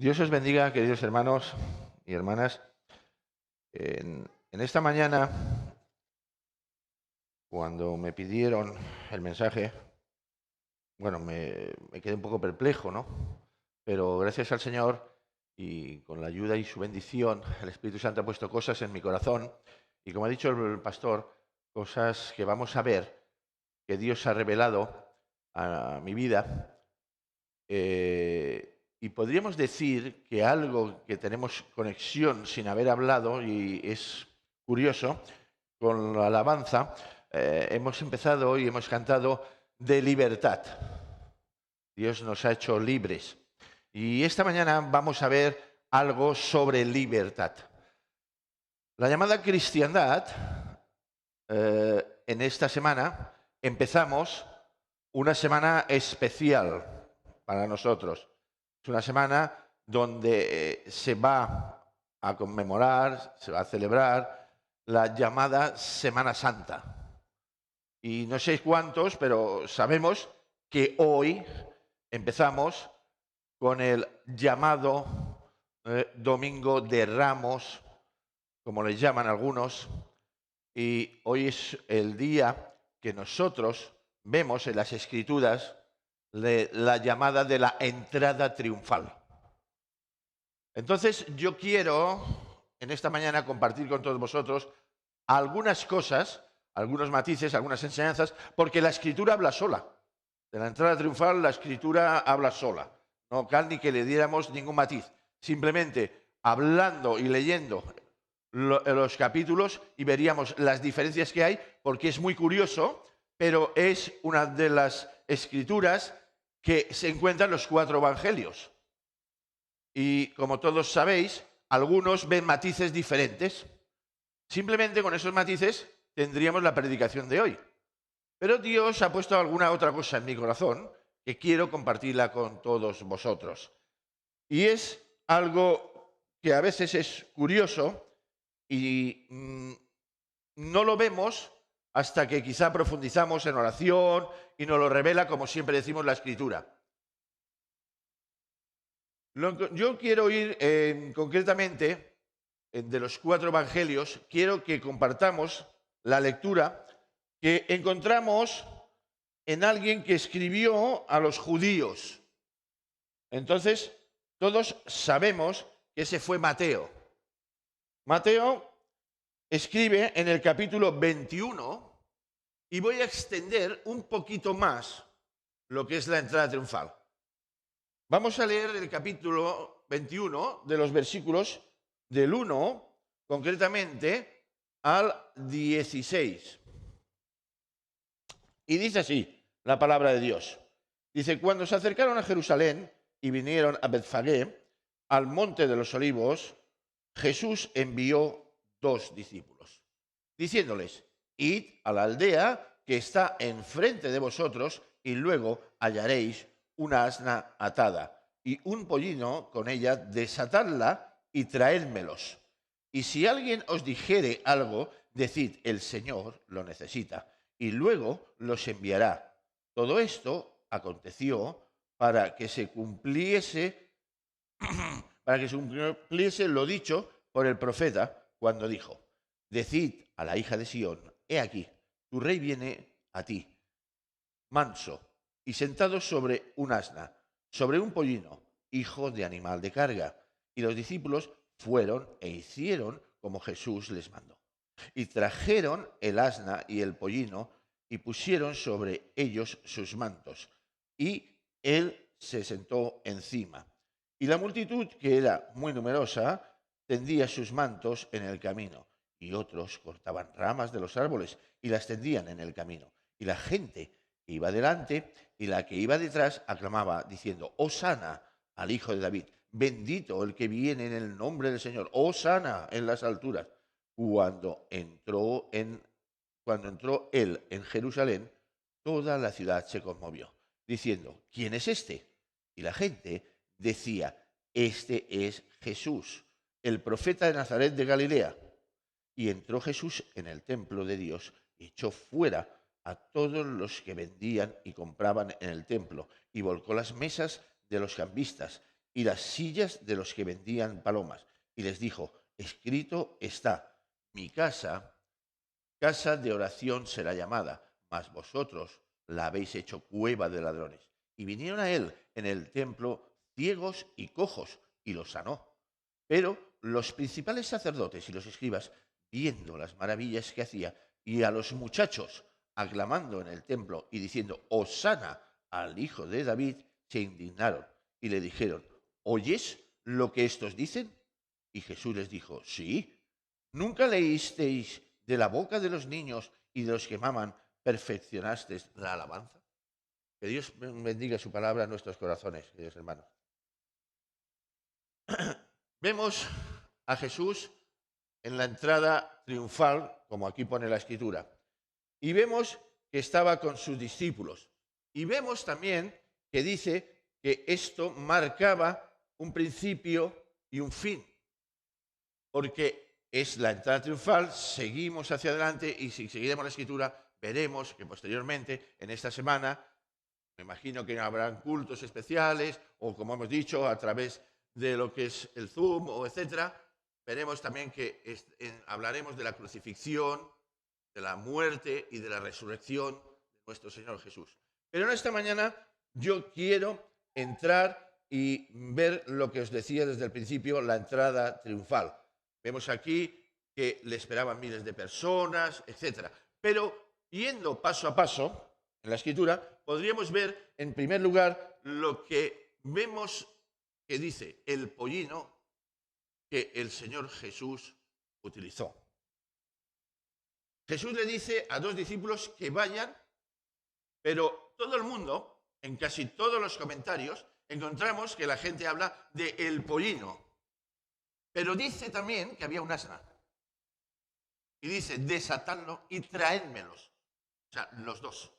Dios os bendiga, queridos hermanos y hermanas. En esta mañana, cuando me pidieron el mensaje, bueno, me quedé un poco perplejo, ¿no? Pero gracias al Señor y con la ayuda y su bendición, el Espíritu Santo ha puesto cosas en mi corazón y, como ha dicho el pastor, cosas que vamos a ver que Dios ha revelado a mi vida. Y podríamos decir que algo que tenemos conexión sin haber hablado, y es curioso, con la alabanza, hemos empezado y hemos cantado de libertad. Dios nos ha hecho libres. Y esta mañana vamos a ver algo sobre libertad. La llamada cristiandad, en esta semana empezamos una semana especial para nosotros. Es una semana donde se va a conmemorar, se va a celebrar la llamada Semana Santa. Y no sé cuántos, pero sabemos que hoy empezamos con el llamado Domingo de Ramos, como le llaman algunos, y hoy es el día que nosotros vemos en las Escrituras la llamada de la entrada triunfal. Entonces yo quiero en esta mañana compartir con todos vosotros algunas cosas, algunos matices, algunas enseñanzas, porque la Escritura habla sola. De la entrada triunfal la Escritura habla sola. No cal ni que le diéramos ningún matiz. Simplemente hablando y leyendo los capítulos y veríamos las diferencias que hay, porque es muy curioso, pero es una de las escrituras que se encuentran en los 4 evangelios. Y como todos sabéis, algunos ven matices diferentes. Simplemente con esos matices tendríamos la predicación de hoy. Pero Dios ha puesto alguna otra cosa en mi corazón que quiero compartirla con todos vosotros. Y es algo que a veces es curioso y no lo vemos hasta que quizá profundizamos en oración y nos lo revela, como siempre decimos, la Escritura. Yo quiero ir concretamente de los 4 evangelios, quiero que compartamos la lectura que encontramos en alguien que escribió a los judíos. Entonces, todos sabemos que ese fue Mateo. Mateo escribe en el capítulo 21 y voy a extender un poquito más lo que es la entrada triunfal. Vamos a leer el capítulo 21 de los versículos del 1, concretamente, al 16. Y dice así la palabra de Dios. Dice, cuando se acercaron a Jerusalén y vinieron a Betfagé, al monte de los olivos, Jesús envió 2 discípulos, diciéndoles, id a la aldea que está enfrente de vosotros y luego hallaréis una asna atada y un pollino con ella, desatadla y traédmelos. Y si alguien os dijere algo, decid, el Señor lo necesita, y luego los enviará. Todo esto aconteció para que se cumpliese, lo dicho por el profeta cuando dijo, decid a la hija de Sión, he aquí, tu rey viene a ti, manso y sentado sobre un asna, sobre un pollino, hijo de animal de carga. Y los discípulos fueron e hicieron como Jesús les mandó. Y trajeron el asna y el pollino y pusieron sobre ellos sus mantos. Y él se sentó encima. Y la multitud, que era muy numerosa, tendía sus mantos en el camino. Y otros cortaban ramas de los árboles y las tendían en el camino. Y la gente que iba delante y la que iba detrás aclamaba diciendo, Hosana al Hijo de David, bendito el que viene en el nombre del Señor, Hosana en las alturas. Cuando entró él en Jerusalén, toda la ciudad se conmovió, diciendo, ¿quién es este? Y la gente decía, este es Jesús, el profeta de Nazaret de Galilea. Y entró Jesús en el templo de Dios y echó fuera a todos los que vendían y compraban en el templo y volcó las mesas de los cambistas y las sillas de los que vendían palomas. Y les dijo, escrito está, mi casa, casa de oración será llamada, mas vosotros la habéis hecho cueva de ladrones. Y vinieron a él en el templo ciegos y cojos, y los sanó. Pero los principales sacerdotes y los escribas, viendo las maravillas que hacía, y a los muchachos aclamando en el templo y diciendo, Hosana al hijo de David, se indignaron y le dijeron, ¿oyes lo que estos dicen? Y Jesús les dijo, sí. ¿Nunca leísteis de la boca de los niños y de los que maman, perfeccionasteis la alabanza? Que Dios bendiga su palabra en nuestros corazones, queridos hermanos. Vemos a Jesús en la entrada triunfal, como aquí pone la Escritura, y vemos que estaba con sus discípulos. Y vemos también que dice que esto marcaba un principio y un fin, porque es la entrada triunfal, seguimos hacia adelante y si seguiremos la Escritura, veremos que posteriormente, en esta semana, me imagino que habrán cultos especiales o, como hemos dicho, a través de lo que es el Zoom o etcétera, veremos también que hablaremos de la crucifixión, de la muerte y de la resurrección de nuestro Señor Jesús. Pero en esta mañana yo quiero entrar y ver lo que os decía desde el principio, la entrada triunfal. Vemos aquí que le esperaban miles de personas, etcétera. Pero yendo paso a paso en la Escritura, podríamos ver en primer lugar lo que vemos que dice el pollino que el Señor Jesús utilizó. Jesús le dice a dos discípulos que vayan, pero todo el mundo, en casi todos los comentarios, encontramos que la gente habla de el pollino. Pero dice también que había un asna. Y dice, desatadlo y traédmelos. O sea, los dos.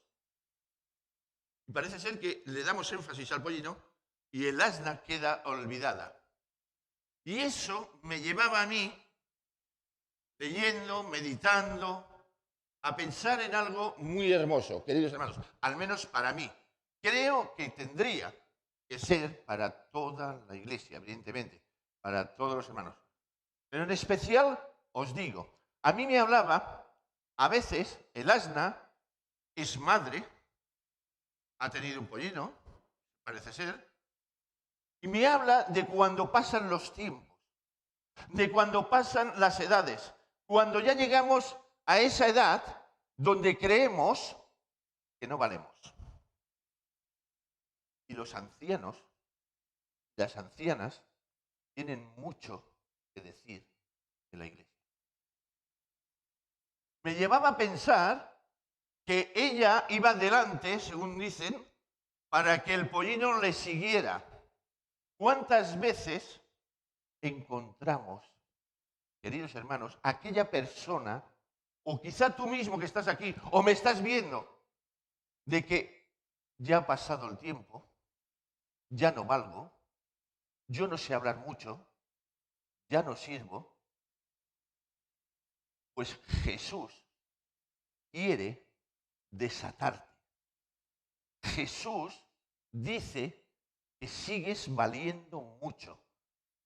Y parece ser que le damos énfasis al pollino y el asna queda olvidada. Y eso me llevaba a mí, leyendo, meditando, a pensar en algo muy hermoso, queridos hermanos, al menos para mí. Creo que tendría que ser para toda la iglesia, evidentemente, para todos los hermanos. Pero en especial os digo, a mí me hablaba, a veces el asna es madre, ha tenido un pollino, parece ser, y me habla de cuando pasan los tiempos, de cuando pasan las edades, cuando ya llegamos a esa edad donde creemos que no valemos. Y los ancianos, las ancianas, tienen mucho que decir en la iglesia. Me llevaba a pensar que ella iba delante, según dicen, para que el pollino le siguiera. ¿Cuántas veces encontramos, queridos hermanos, aquella persona, o quizá tú mismo que estás aquí, o me estás viendo, de que ya ha pasado el tiempo, ya no valgo, yo no sé hablar mucho, ya no sirvo? Pues Jesús quiere desatarte. Jesús dice que sigues valiendo mucho.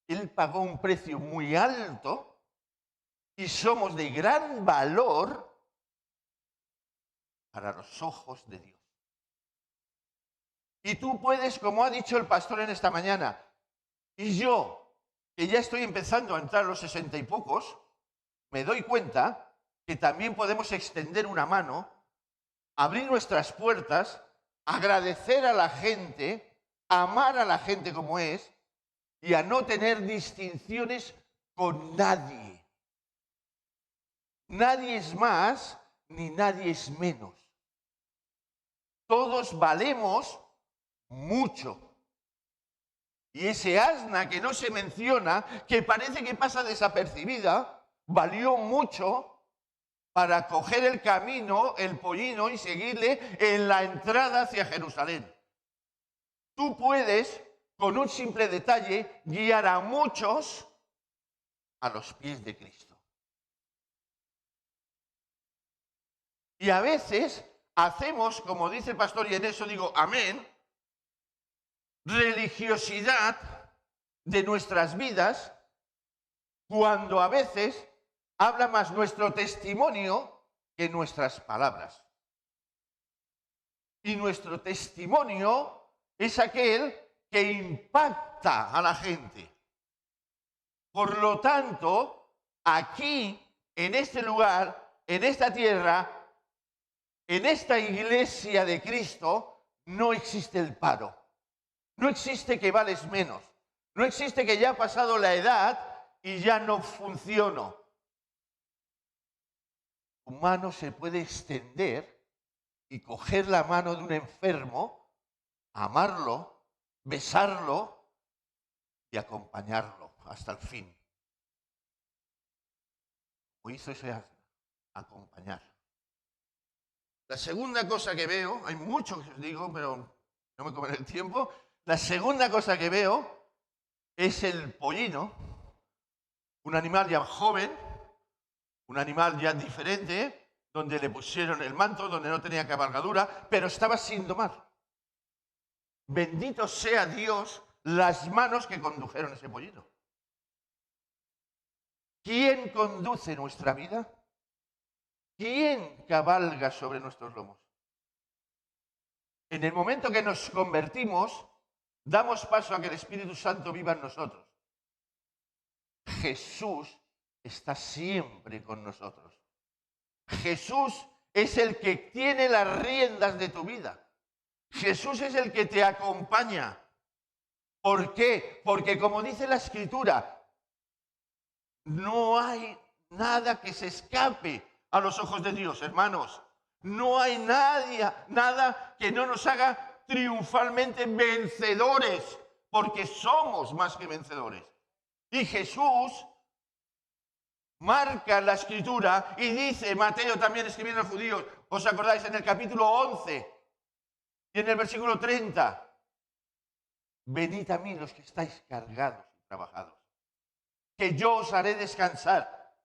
Él pagó un precio muy alto y somos de gran valor para los ojos de Dios. Y tú puedes, como ha dicho el pastor en esta mañana, y yo, que ya estoy empezando a entrar a los 60 y pocos, me doy cuenta que también podemos extender una mano, abrir nuestras puertas, agradecer a la gente, amar a la gente como es y a no tener distinciones con nadie. Nadie es más ni nadie es menos. Todos valemos mucho. Y ese asna que no se menciona, que parece que pasa desapercibida, valió mucho para coger el camino, el pollino, y seguirle en la entrada hacia Jerusalén. Tú puedes, con un simple detalle, guiar a muchos a los pies de Cristo. Y a veces hacemos, como dice el pastor, y en eso digo amén, religiosidad de nuestras vidas cuando a veces habla más nuestro testimonio que nuestras palabras. Y nuestro testimonio es aquel que impacta a la gente. Por lo tanto, aquí, en este lugar, en esta tierra, en esta iglesia de Cristo, no existe el paro. No existe que vales menos. No existe que ya ha pasado la edad y ya no funciono. Tu mano se puede extender y coger la mano de un enfermo, amarlo, besarlo y acompañarlo hasta el fin. O hizo ese acompañar. La segunda cosa que veo, hay mucho que os digo, pero no me comeré el tiempo. La segunda cosa que veo es el pollino, un animal ya joven, un animal ya diferente, donde le pusieron el manto, donde no tenía cabalgadura, pero estaba sin domar. Bendito sea Dios, las manos que condujeron ese pollino. ¿Quién conduce nuestra vida? ¿Quién cabalga sobre nuestros lomos? En el momento que nos convertimos, damos paso a que el Espíritu Santo viva en nosotros. Jesús está siempre con nosotros. Jesús es el que tiene las riendas de tu vida. Jesús es el que te acompaña. ¿Por qué? Porque como dice la Escritura, no hay nada que se escape a los ojos de Dios, hermanos. No hay nada que no nos haga triunfalmente vencedores, porque somos más que vencedores. Y Jesús marca la Escritura y dice, Mateo también escribiendo a los judíos, ¿os acordáis en el capítulo 11 y en el versículo 30? Venid a mí los que estáis cargados y trabajados, que yo os haré descansar,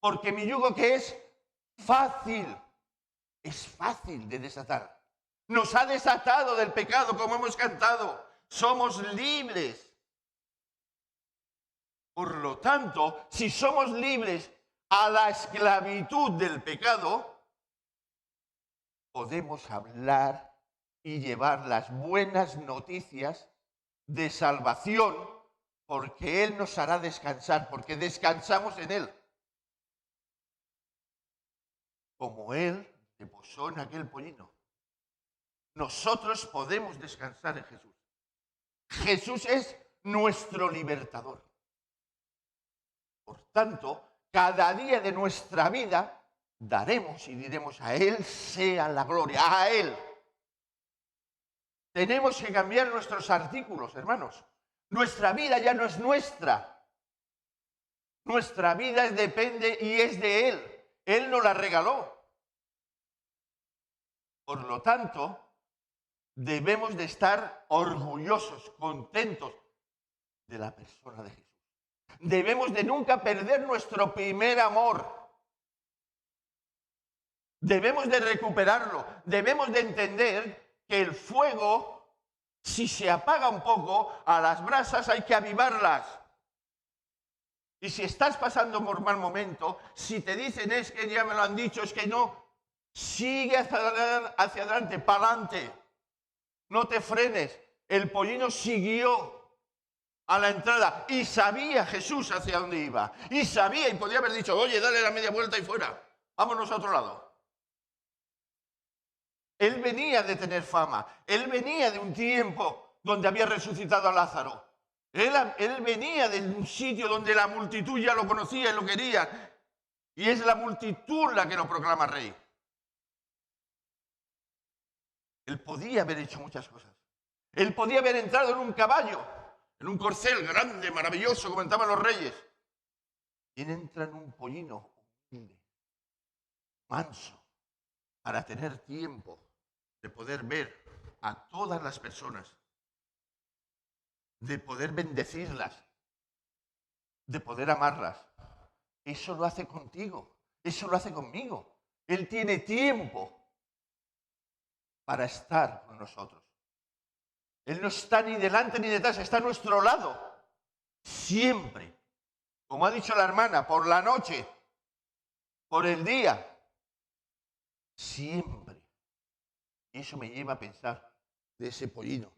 porque mi yugo que es fácil de desatar. Nos ha desatado del pecado, como hemos cantado. Somos libres. Por lo tanto, si somos libres a la esclavitud del pecado, podemos hablar y llevar las buenas noticias de salvación, porque Él nos hará descansar, porque descansamos en Él. Como Él se posó en aquel pollino, nosotros podemos descansar en Jesús. Jesús es nuestro libertador. Por tanto, cada día de nuestra vida daremos y diremos a Él sea la gloria, a Él. Tenemos que cambiar nuestros artículos, hermanos. Nuestra vida ya no es nuestra. Nuestra vida depende y es de Él. Él nos la regaló. Por lo tanto, debemos de estar orgullosos, contentos de la persona de Jesús. Debemos de nunca perder nuestro primer amor. Debemos de recuperarlo. Debemos de entender que el fuego, si se apaga un poco, a las brasas hay que avivarlas. Y si estás pasando por mal momento, si te dicen es que ya me lo han dicho, es que no, sigue hacia adelante, para adelante. No te frenes. El pollino siguió a la entrada y sabía Jesús hacia dónde iba. Y sabía y podía haber dicho, oye, dale la media vuelta y fuera. Vámonos a otro lado. Él venía de tener fama. Él venía de un tiempo donde había resucitado a Lázaro. Él venía de un sitio donde la multitud ya lo conocía y lo quería. Y es la multitud la que lo proclama rey. Él podía haber hecho muchas cosas. Él podía haber entrado en un caballo, en un corcel grande, maravilloso, comentaban los reyes. Y él entra en un pollino humilde, manso, para tener tiempo de poder ver a todas las personas, de poder bendecirlas, de poder amarlas. Eso lo hace contigo, eso lo hace conmigo. Él tiene tiempo para estar con nosotros. Él no está ni delante ni detrás, está a nuestro lado. siempre. Como ha dicho la hermana, por la noche, por el día, siempre. Y eso me lleva a pensar de ese pollino.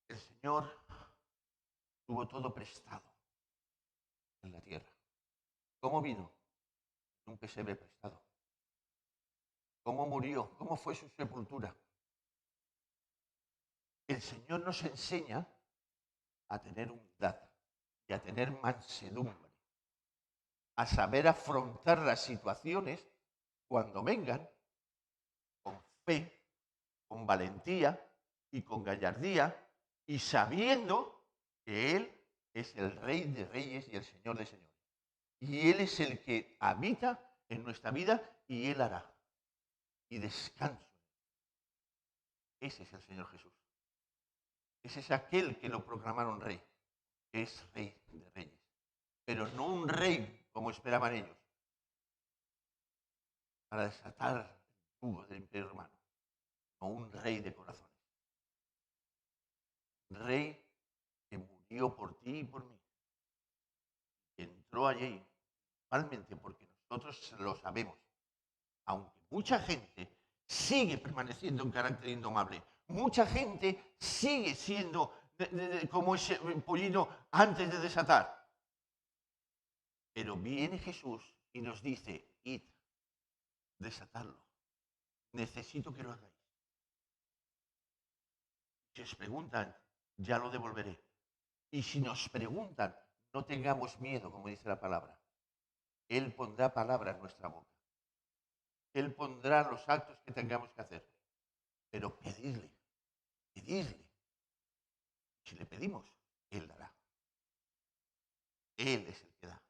El Señor tuvo todo prestado en la tierra. ¿Cómo vino? Un pesebre prestado. ¿Cómo murió? ¿Cómo fue su sepultura? El Señor nos enseña a tener humildad y a tener mansedumbre, a saber afrontar las situaciones cuando vengan con fe, con valentía y con gallardía, y sabiendo que Él es el Rey de Reyes y el Señor de Señores. Y Él es el que habita en nuestra vida y Él hará. Y descanso. Ese es el Señor Jesús. Ese es aquel que lo proclamaron Rey. Es Rey de Reyes. Pero no un rey como esperaban ellos, para desatar el yugo del imperio romano. No un rey de corazones. Un rey que murió por ti y por mí. Que entró allí, principalmente porque nosotros lo sabemos. Aunque mucha gente sigue permaneciendo en carácter indomable. Mucha gente sigue siendo como ese pollino antes de desatar. Pero viene Jesús y nos dice, id, desatadlo. Necesito que lo hagáis. Si os preguntan, ya lo devolveré. Y si nos preguntan, no tengamos miedo, como dice la palabra. Él pondrá palabra en nuestra boca. Él pondrá los actos que tengamos que hacer. Pero pedidle, pedidle. Si le pedimos, Él dará. Él es el que da.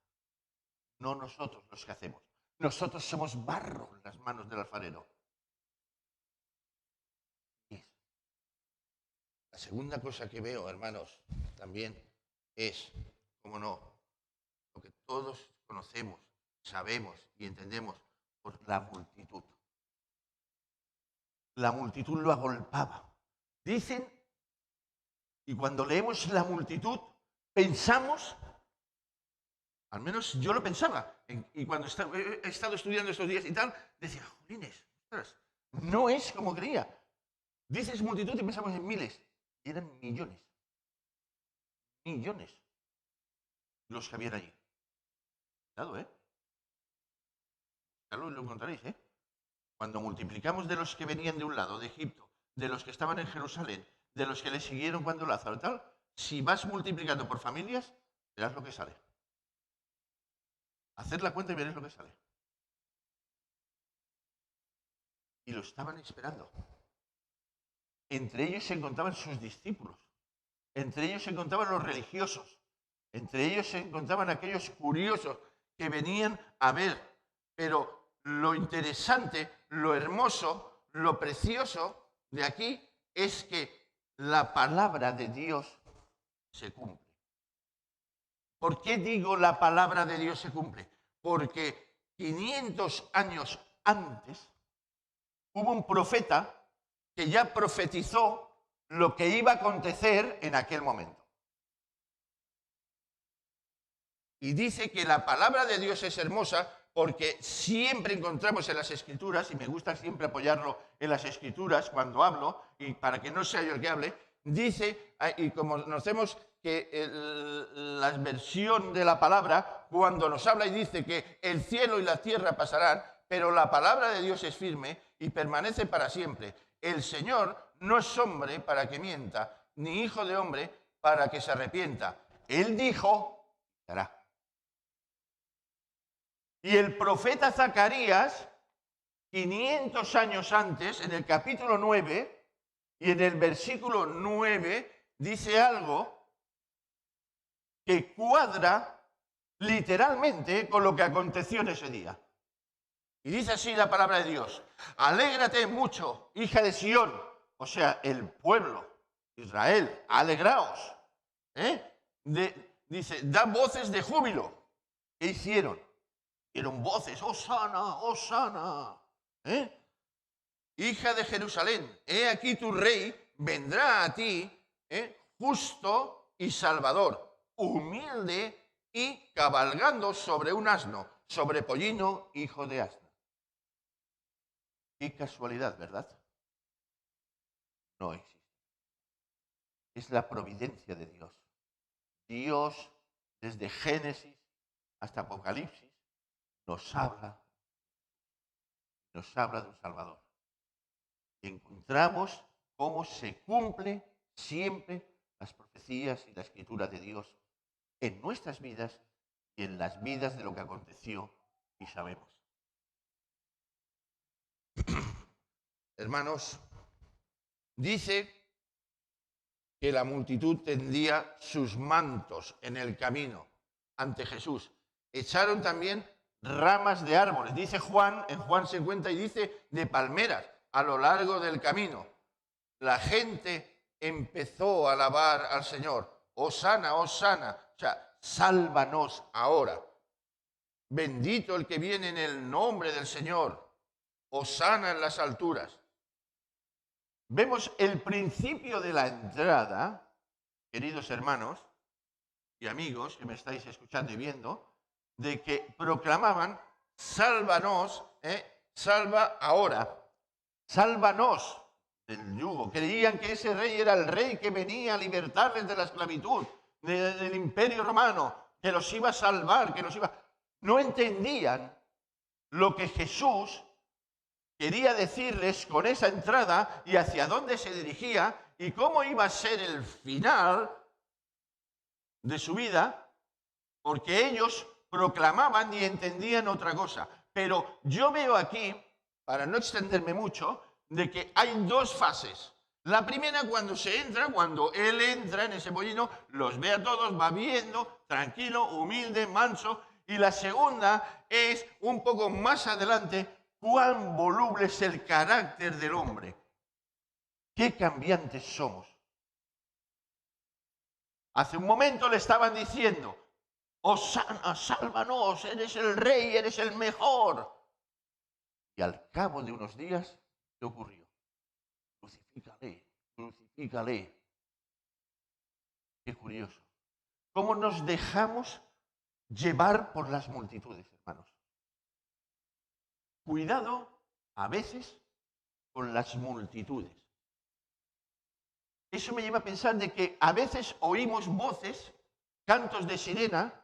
No nosotros los que hacemos. Nosotros somos barro en las manos del alfarero. La segunda cosa que veo, hermanos, también es, como no, lo que todos conocemos, sabemos y entendemos por la multitud. La multitud lo agolpaba. Dicen, y cuando leemos la multitud, pensamos, al menos yo lo pensaba, y cuando he estado estudiando estos días y tal, decía, jolines, no es como creía. Dices multitud y pensamos en miles, y eran millones. Millones los que habían allí. Cuidado, ya lo encontraréis, Cuando multiplicamos de los que venían de un lado, de Egipto, de los que estaban en Jerusalén, de los que le siguieron cuando Lázaro tal, si vas multiplicando por familias, verás lo que sale. Haced la cuenta y veréis lo que sale. Y lo estaban esperando. Entre ellos se encontraban sus discípulos. Entre ellos se encontraban los religiosos. Entre ellos se encontraban aquellos curiosos que venían a ver. Pero lo interesante, lo hermoso, lo precioso de aquí es que la palabra de Dios se cumple. ¿Por qué digo la palabra de Dios se cumple? Porque 500 años antes hubo un profeta que ya profetizó lo que iba a acontecer en aquel momento. Y dice que la palabra de Dios es hermosa porque siempre encontramos en las Escrituras, y me gusta siempre apoyarlo en las Escrituras cuando hablo, y para que no sea yo el que hable, dice, y como conocemos que la versión de la palabra, cuando nos habla y dice que el cielo y la tierra pasarán, pero la palabra de Dios es firme y permanece para siempre. El Señor no es hombre para que mienta, ni hijo de hombre para que se arrepienta. Él dijo, hará. Y el profeta Zacarías, 500 años antes, en el capítulo 9 y en el versículo 9, dice algo que cuadra literalmente con lo que aconteció en ese día. Y dice así la palabra de Dios: alégrate mucho, hija de Sión, o sea, el pueblo, Israel, alegraos. Dice, da voces de júbilo. ¿Qué hicieron? Dieron voces, Hosana, Hosana. Hija de Jerusalén, he aquí tu rey vendrá a ti, justo y Salvador, humilde y cabalgando sobre un asno, sobre pollino, hijo de asna. Qué casualidad, ¿verdad? No existe. Es la providencia de Dios. Dios, desde Génesis hasta Apocalipsis, nos habla de un Salvador. Y encontramos cómo se cumple siempre las profecías y la escritura de Dios en nuestras vidas y en las vidas de lo que aconteció y sabemos. Hermanos, dice que la multitud tendía sus mantos en el camino ante Jesús. Echaron también ramas de árboles. Dice Juan, en Juan se cuenta y dice de palmeras a lo largo del camino. La gente empezó a alabar al Señor. Hosana, hosana. O sea, sálvanos ahora. Bendito el que viene en el nombre del Señor. Hosana en las alturas. Vemos el principio de la entrada, queridos hermanos y amigos que me estáis escuchando y viendo, de que proclamaban, sálvanos, salva ahora, sálvanos del yugo. Creían que ese rey era el rey que venía a libertarles de la esclavitud, del imperio romano, que los iba a salvar, que los iba... No entendían lo que Jesús quería decirles con esa entrada y hacia dónde se dirigía y cómo iba a ser el final de su vida, porque ellos proclamaban y entendían otra cosa. Pero yo veo aquí, para no extenderme mucho, de que hay dos fases. La primera, cuando se entra, cuando él entra en ese pollino, los ve a todos, va viendo, tranquilo, humilde, manso. Y la segunda es un poco más adelante, cuán voluble es el carácter del hombre. Qué cambiantes somos. Hace un momento le estaban diciendo, Hosana, sálvanos, eres el rey, eres el mejor. Y al cabo de unos días, ¿qué ocurrió? Crucifícale, crucifícale. Qué curioso. ¿Cómo nos dejamos llevar por las multitudes, hermanos? Cuidado a veces con las multitudes. Eso me lleva a pensar de que a veces oímos voces, cantos de sirena,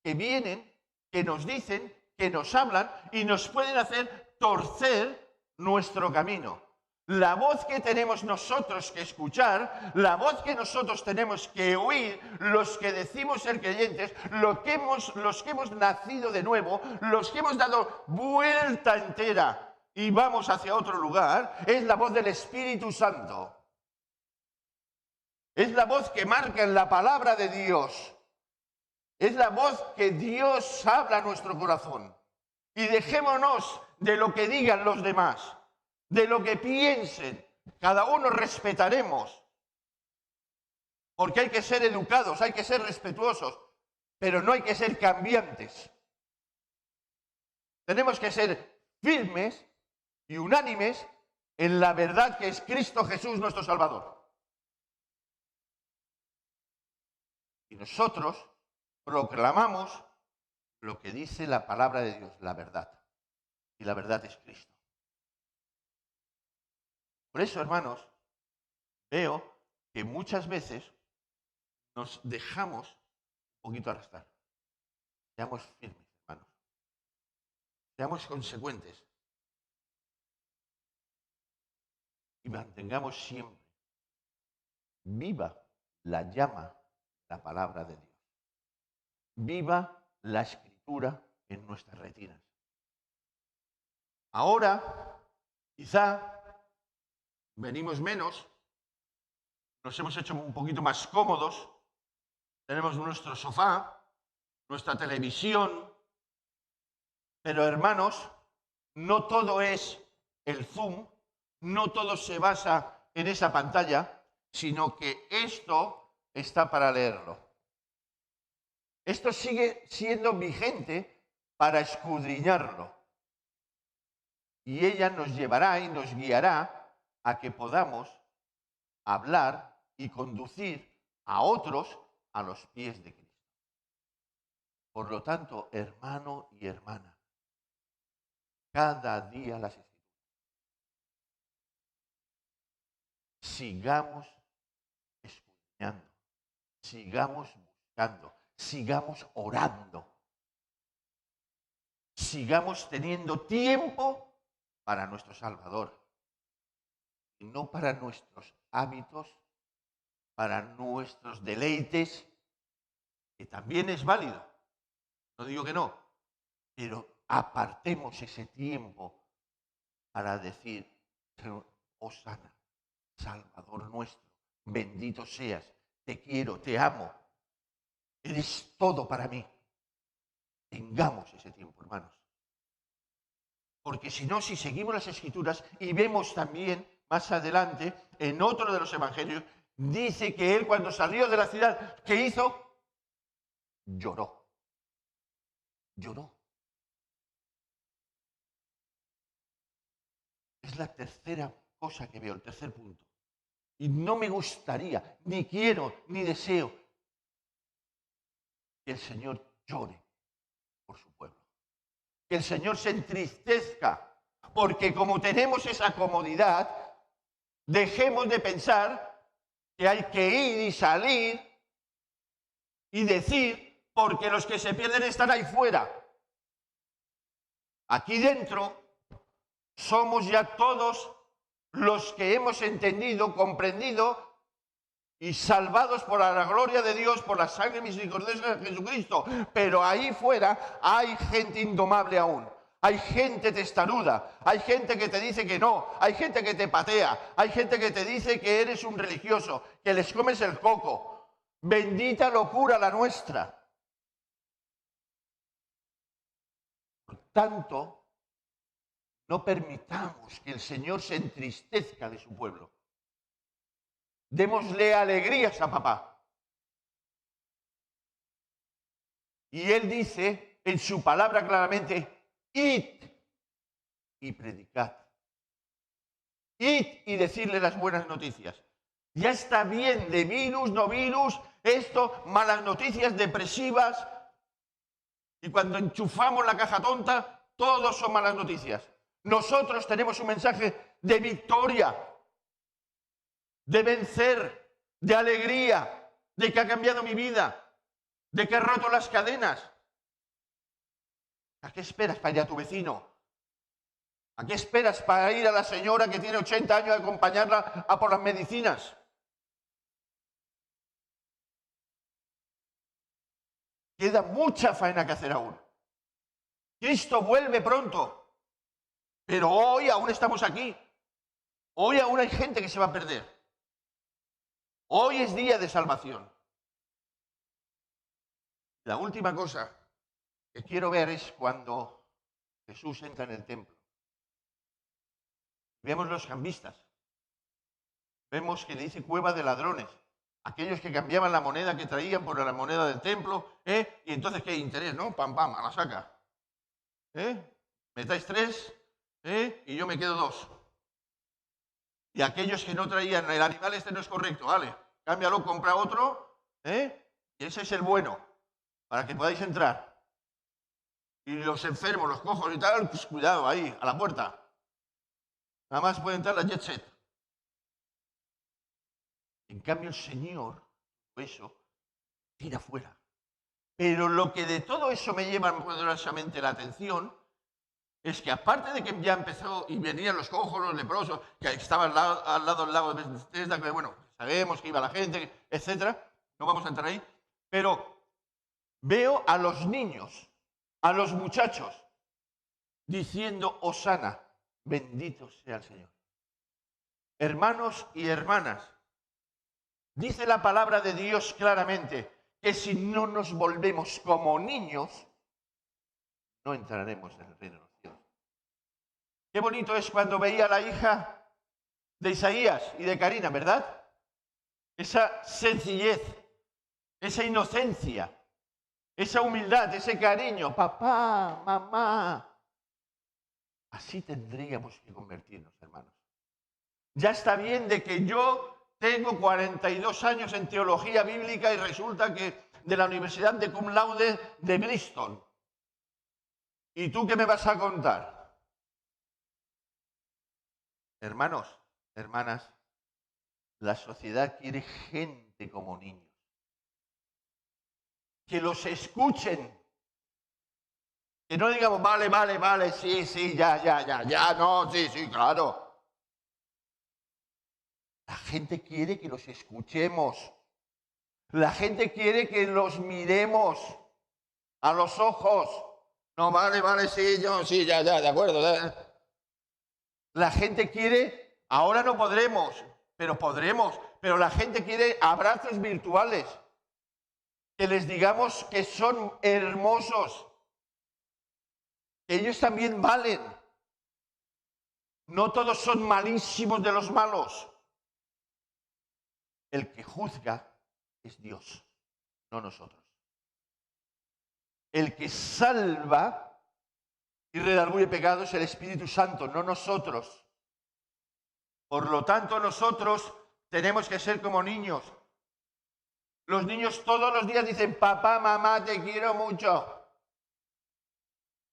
que vienen, que nos dicen, que nos hablan y nos pueden hacer torcer nuestro camino. La voz que tenemos nosotros que escuchar, la voz que nosotros tenemos que oír, los que decimos ser creyentes, los que hemos nacido de nuevo, los que hemos dado vuelta entera y vamos hacia otro lugar, es la voz del Espíritu Santo. Es la voz que marca en la palabra de Dios. Es la voz que Dios habla a nuestro corazón. Y dejémonos de lo que digan los demás, de lo que piensen. Cada uno respetaremos. Porque hay que ser educados, hay que ser respetuosos, pero no hay que ser cambiantes. Tenemos que ser firmes y unánimes en la verdad que es Cristo Jesús nuestro Salvador. Y nosotros proclamamos lo que dice la palabra de Dios, la verdad. Y la verdad es Cristo. Por eso, hermanos, veo que muchas veces nos dejamos un poquito arrastrar. Seamos firmes, hermanos. Seamos consecuentes. Y mantengamos siempre viva la llama, la palabra de Dios. Viva la escritura en nuestras retinas. Ahora, quizá, venimos menos, nos hemos hecho un poquito más cómodos, tenemos nuestro sofá, nuestra televisión, pero hermanos, no todo es el Zoom, no todo se basa en esa pantalla, sino que esto está para leerlo. Esto sigue siendo vigente para escudriñarlo. Y ella nos llevará y nos guiará a que podamos hablar y conducir a otros a los pies de Cristo. Por lo tanto, hermano y hermana, cada día las Escrituras. Sigamos escudriñando, sigamos buscando, sigamos orando, sigamos teniendo tiempo para nuestro Salvador y no para nuestros hábitos, para nuestros deleites, que también es válido, no digo que no, pero apartemos ese tiempo para decir, Hosana, Salvador nuestro, bendito seas, te quiero, te amo, eres todo para mí. Tengamos ese tiempo, hermanos. Porque si no, si seguimos las Escrituras y vemos también más adelante, en otro de los evangelios, dice que él cuando salió de la ciudad, ¿qué hizo? Lloró. Lloró. Es la tercera cosa que veo, el tercer punto. Y no me gustaría, ni quiero, ni deseo que el Señor llore por su pueblo. Que el Señor se entristezca. Porque como tenemos esa comodidad, dejemos de pensar que hay que ir y salir y decir, porque los que se pierden están ahí fuera. Aquí dentro somos ya todos los que hemos entendido, comprendido y salvados por la gloria de Dios, por la sangre misericordiosa de Jesucristo. Pero ahí fuera hay gente indomable aún. Hay gente testaruda, hay gente que te dice que no, hay gente que te patea, hay gente que te dice que eres un religioso, que les comes el coco. Bendita locura la nuestra. Por tanto, no permitamos que el Señor se entristezca de su pueblo. Démosle alegrías a papá. Y él dice en su palabra claramente, id y predicad. Id y decirle las buenas noticias. Ya está bien de virus, no virus, esto, malas noticias, depresivas. Y cuando enchufamos la caja tonta, todos son malas noticias. Nosotros tenemos un mensaje de victoria, de vencer, de alegría, de que ha cambiado mi vida, de que he roto las cadenas. ¿A qué esperas para ir a tu vecino? ¿A qué esperas para ir a la señora que tiene 80 años a acompañarla a por las medicinas? Queda mucha faena que hacer aún. Cristo vuelve pronto, pero hoy aún estamos aquí. Hoy aún hay gente que se va a perder. Hoy es día de salvación. La última cosa que quiero ver es cuando Jesús entra en el templo. Vemos los cambistas. Vemos que le dice cueva de ladrones. Aquellos que cambiaban la moneda que traían por la moneda del templo. Y entonces, ¿qué interés? ¿No? Pam, pam, a la saca. Me dais 3, y yo me quedo 2. Y aquellos que no traían el animal, este no es correcto, vale. Cámbialo, compra otro. Y ese es el bueno, para que podáis entrar. Y los enfermos, los cojos y tal, pues cuidado ahí, a la puerta. Nada más puede entrar la jet set. En cambio, el Señor, eso, tira fuera. Pero lo que de todo eso me lleva poderosamente la atención es que aparte de que ya empezó y venían los cojos, los leprosos, que estaban al lado del lago de Bethesda, que bueno, sabemos que iba la gente, etcétera, no vamos a entrar ahí, pero veo a los niños, a los muchachos, diciendo, Hosana, bendito sea el Señor. Hermanos y hermanas, dice la palabra de Dios claramente que si no nos volvemos como niños, no entraremos en el reino de los cielos. Qué bonito es cuando veía a la hija de Isaías y de Karina, ¿verdad? Esa sencillez, esa inocencia, esa humildad, ese cariño. Papá, mamá. Así tendríamos que convertirnos, hermanos. Ya está bien de que yo tengo 42 años en teología bíblica y resulta que de la Universidad de Cum Laude de Bristol. ¿Y tú qué me vas a contar? Hermanos, hermanas, la sociedad quiere gente como niños. Que los escuchen. Que no digamos, vale, sí, ya, no, sí, claro. La gente quiere que los escuchemos. La gente quiere que los miremos a los ojos. No, vale, sí, ya, de acuerdo. La gente quiere, ahora no podremos, pero podremos. Pero la gente quiere abrazos virtuales. Que les digamos que son hermosos. Que ellos también valen. No todos son malísimos de los malos. El que juzga es Dios, no nosotros. El que salva y redarguye pecados es el Espíritu Santo, no nosotros. Por lo tanto, nosotros tenemos que ser como niños. Los niños todos los días dicen, papá, mamá, te quiero mucho.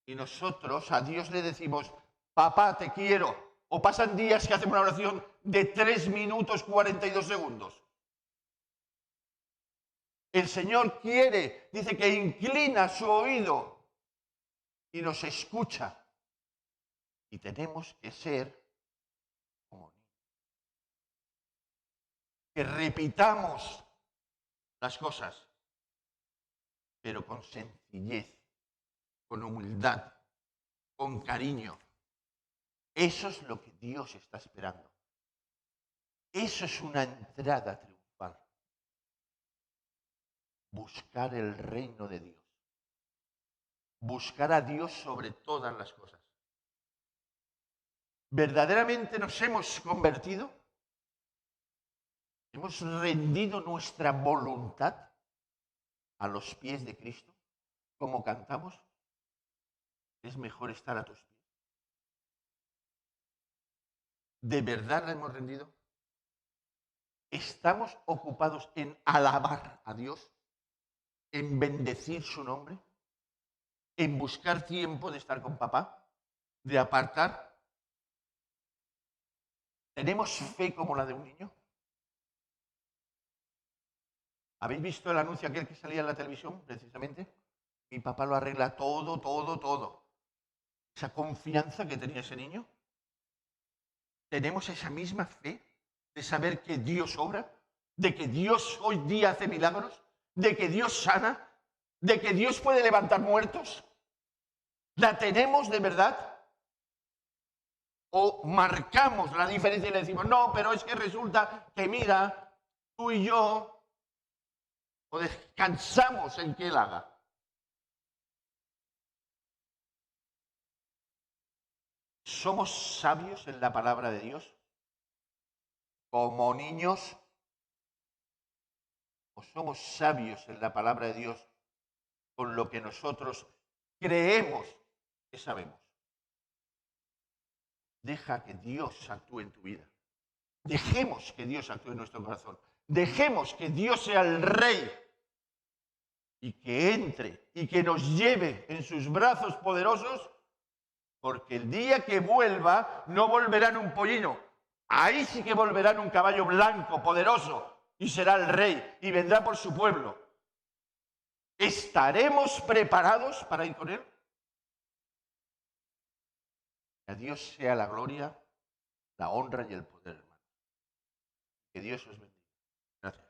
Y nosotros a Dios le decimos, papá, te quiero. O pasan días que hacemos una oración de 3 minutos 42 segundos. El Señor quiere, dice que inclina su oído y nos escucha. Y tenemos que ser como niños. Que repitamos las cosas, pero con sencillez, con humildad, con cariño. Eso es lo que Dios está esperando. Eso es una entrada triunfal. Buscar el reino de Dios. Buscar a Dios sobre todas las cosas. ¿Verdaderamente nos hemos convertido? ¿Hemos rendido nuestra voluntad a los pies de Cristo? Como cantamos, es mejor estar a tus pies. ¿De verdad la hemos rendido? ¿Estamos ocupados en alabar a Dios? ¿En bendecir su nombre? ¿En buscar tiempo de estar con papá? ¿De apartar? ¿Tenemos fe como la de un niño? ¿Habéis visto el anuncio aquel que salía en la televisión, precisamente? Mi papá lo arregla todo. Esa confianza que tenía ese niño. ¿Tenemos esa misma fe de saber que Dios obra? ¿De que Dios hoy día hace milagros? ¿De que Dios sana? ¿De que Dios puede levantar muertos? ¿La tenemos de verdad? ¿O marcamos la diferencia y le decimos, no, pero es que resulta que mira, tú y yo, o descansamos en que Él haga? ¿Somos sabios en la palabra de Dios? ¿Como niños? ¿O somos sabios en la palabra de Dios con lo que nosotros creemos que sabemos? Deja que Dios actúe en tu vida. Dejemos que Dios actúe en nuestro corazón. Dejemos que Dios sea el Rey y que entre y que nos lleve en sus brazos poderosos, porque el día que vuelva no volverá en un pollino. Ahí sí que volverá en un caballo blanco, poderoso, y será el Rey y vendrá por su pueblo. ¿Estaremos preparados para ir con Él? Que a Dios sea la gloria, la honra y el poder, hermano. Que Dios os bendiga. Gracias.